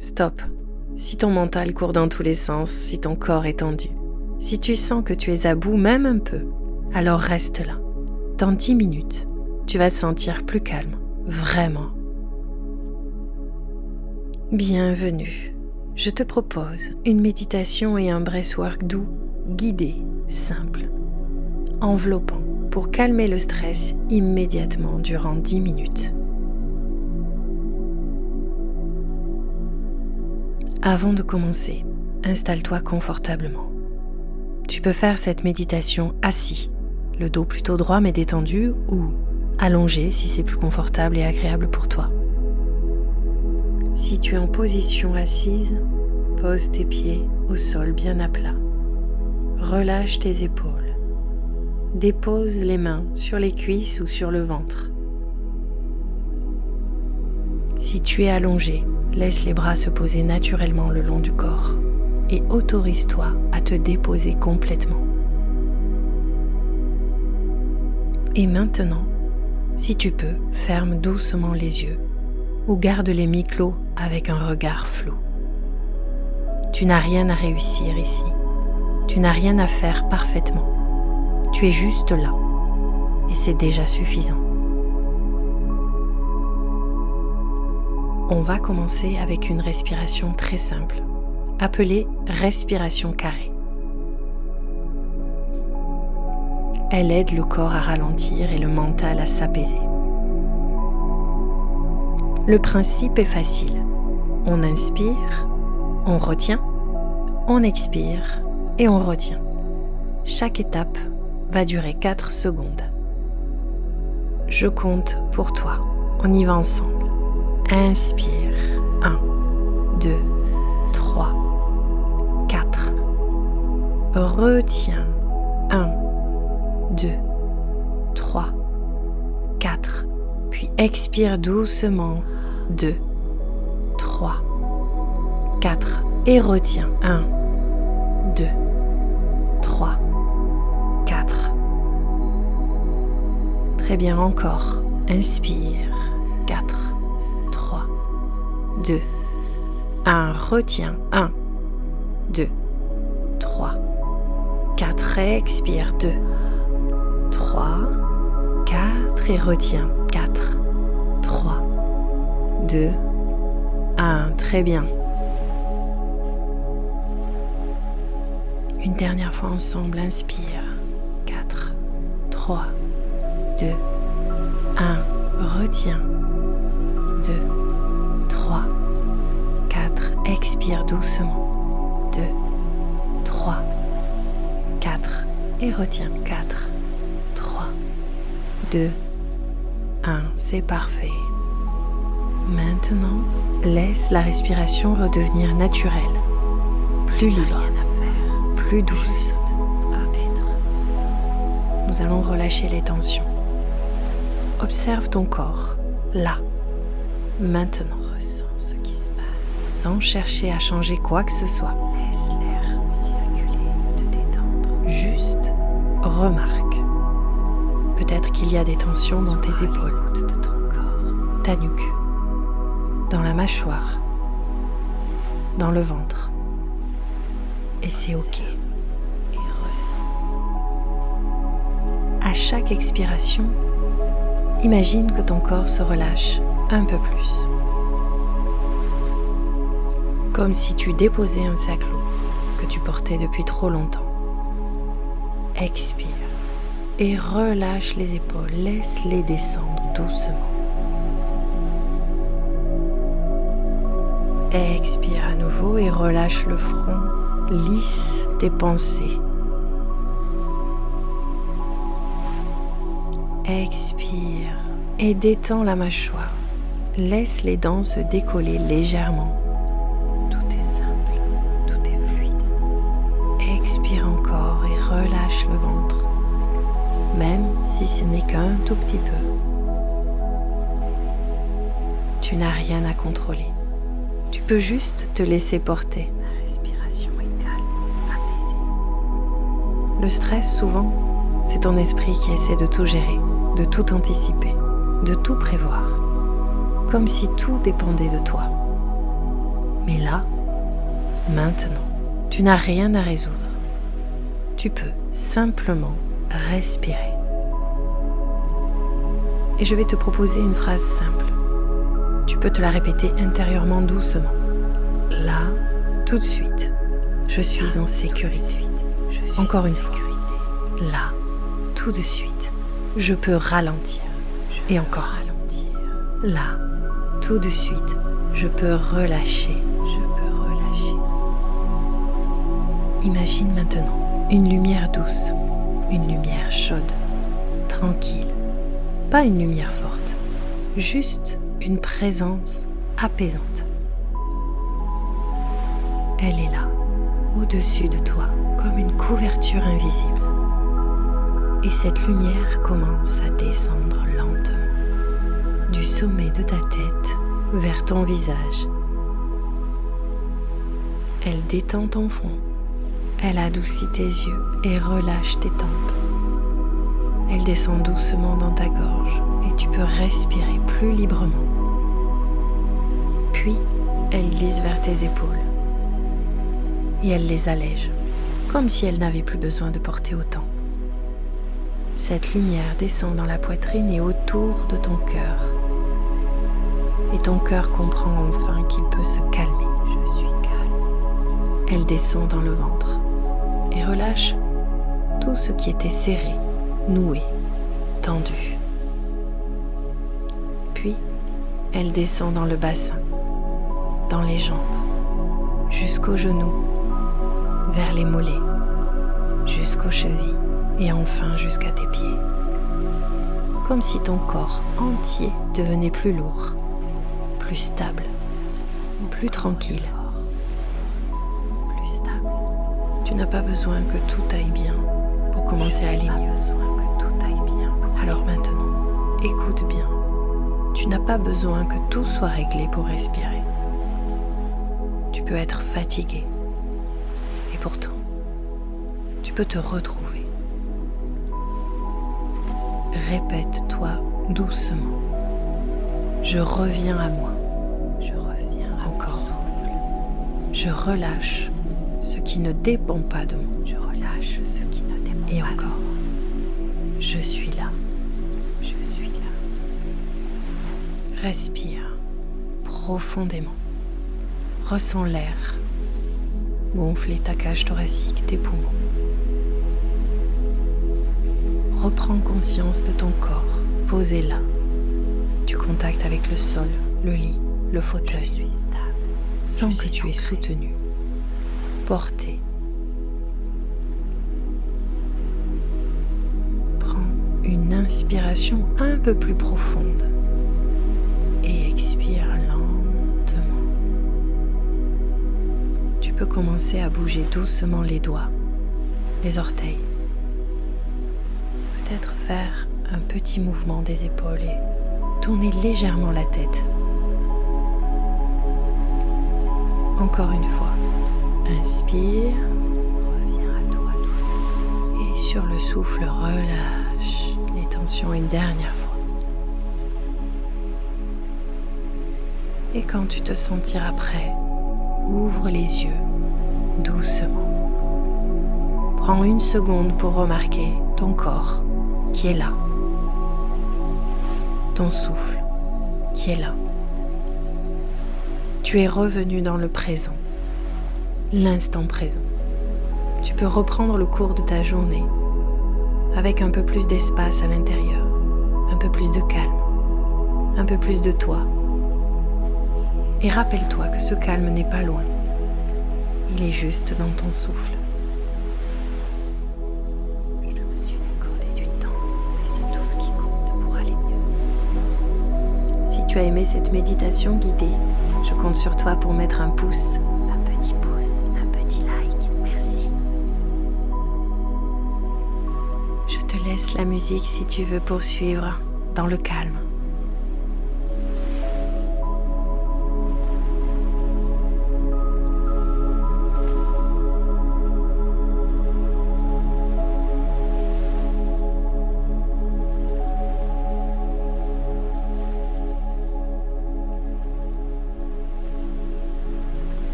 Stop. Si ton mental court dans tous les sens, si ton corps est tendu, si tu sens que tu es à bout même un peu, alors reste là. Dans 10 minutes, tu vas te sentir plus calme, vraiment. Bienvenue. Je te propose une méditation et un breathwork doux, guidé, simple, enveloppant pour calmer le stress immédiatement durant 10 minutes. Avant de commencer, installe-toi confortablement. Tu peux faire cette méditation assis, le dos plutôt droit mais détendu, ou allongé si c'est plus confortable et agréable pour toi. Si tu es en position assise, pose tes pieds au sol bien à plat. Relâche tes épaules. Dépose les mains sur les cuisses ou sur le ventre. Si tu es allongé, laisse les bras se poser naturellement le long du corps et autorise-toi à te déposer complètement. Et maintenant, si tu peux, ferme doucement les yeux ou garde-les mi-clos avec un regard flou. Tu n'as rien à réussir ici. Tu n'as rien à faire parfaitement. Tu es juste là et c'est déjà suffisant. On va commencer avec une respiration très simple, appelée respiration carrée. Elle aide le corps à ralentir et le mental à s'apaiser. Le principe est facile. On inspire, on retient, on expire et on retient. Chaque étape va durer 4 secondes. Je compte pour toi. On y va ensemble. Inspire. 1, 2, 3, 4. Retiens. 1, 2, 3, 4. Puis expire doucement. 2, 3, 4. Et retiens. 1, 2, 3, 4. Très bien, encore. Inspire. 4, 3, 2, 1. Retiens. 1, 2, 3, 4. Expire. 2, 3, 4. Et retiens. 4, 3, 2, 1. Très bien. Une dernière fois ensemble, inspire. 4, 3, 2, 1. Retiens. 2, 3, 4. Expire doucement. 2, 3, 4. Et retiens. 4, 3, 2, 1. C'est parfait. Maintenant, laisse la respiration redevenir naturelle, plus libre, plus douce. Nous allons relâcher les tensions. Observe ton corps, là, maintenant. Ressens ce qui se passe. Sans chercher à changer quoi que ce soit. Laisse l'air circuler, te détendre. Juste remarque. Peut-être qu'il y a des tensions dans tes épaules, de ton corps, ta nuque, dans la mâchoire, dans le ventre. Et c'est ok. Et ressens. À chaque expiration, imagine que ton corps se relâche un peu plus. Comme si tu déposais un sac lourd que tu portais depuis trop longtemps. Expire et relâche les épaules. Laisse-les descendre doucement. Expire à nouveau et relâche le front. Lisse tes pensées. Expire et détends la mâchoire. Laisse les dents se décoller légèrement. Tout est simple, tout est fluide. Expire encore et relâche le ventre, même si ce n'est qu'un tout petit peu. Tu n'as rien à contrôler. Tu peux juste te laisser porter. La respiration est calme, apaisée. Le stress, souvent, c'est ton esprit qui essaie de tout gérer, de tout anticiper, de tout prévoir, comme si tout dépendait de toi. Mais là, maintenant, tu n'as rien à résoudre. Tu peux simplement respirer. Et je vais te proposer une phrase simple. Tu peux te la répéter intérieurement doucement. Là, tout de suite, je suis en sécurité. Encore une fois. Là, tout de suite, je peux ralentir. Et encore ralentir. Là, tout de suite, je peux relâcher. Imagine maintenant une lumière douce, une lumière chaude, tranquille. Pas une lumière forte, juste une présence apaisante. Elle est là, au-dessus de toi, comme une couverture invisible. Et cette lumière commence à descendre lentement, du sommet de ta tête vers ton visage. Elle détend ton front, elle adoucit tes yeux et relâche tes tempes. Elle descend doucement dans ta gorge et tu peux respirer plus librement. Puis, elle glisse vers tes épaules et elle les allège, comme si elle n'avait plus besoin de porter autant. Cette lumière descend dans la poitrine et autour de ton cœur. Et ton cœur comprend enfin qu'il peut se calmer. Je suis calme. Elle descend dans le ventre et relâche tout ce qui était serré, noué, tendu. Puis, elle descend dans le bassin, dans les jambes, jusqu'aux genoux, vers les mollets, jusqu'aux chevilles et enfin jusqu'à tes pieds. Comme si ton corps entier devenait plus lourd, plus stable, plus tranquille. Plus stable. Tu n'as pas besoin que tout aille bien pour commencer à aller mieux. Alors maintenant, écoute bien. Tu n'as pas besoin que tout soit réglé pour respirer. Tu peux être fatigué. Et pourtant, tu peux te retrouver. Répète-toi doucement. Je reviens à moi. Je reviens encore. Je relâche ce qui ne dépend pas de moi. Je relâche ce qui ne dépend pas de moi. Et encore. Je suis là. Je suis là. Respire profondément. Ressens l'air gonfler ta cage thoracique, tes poumons. Reprends conscience de ton corps, posé là. Du contact avec le sol, le lit, le fauteuil. Sens que tu es soutenu, porté. Prends une inspiration un peu plus profonde et expire lentement. Tu peux commencer à bouger doucement les doigts, les orteils. Peut-être faire un petit mouvement des épaules et tourner légèrement la tête. Encore une fois, inspire, reviens à toi doucement et sur le souffle, relâche les tensions une dernière fois. Et quand tu te sentiras prêt, ouvre les yeux doucement. Prends une seconde pour remarquer ton corps qui est là, ton souffle qui est là. Tu es revenu dans le présent, l'instant présent. Tu peux reprendre le cours de ta journée avec un peu plus d'espace à l'intérieur, un peu plus de calme, un peu plus de toi. Et rappelle-toi que ce calme n'est pas loin. Il est juste dans ton souffle. Je me suis accordé du temps et c'est tout ce qui compte pour aller mieux. Si tu as aimé cette méditation guidée, je compte sur toi pour mettre un pouce, un petit like, merci. Je te laisse la musique si tu veux poursuivre dans le calme.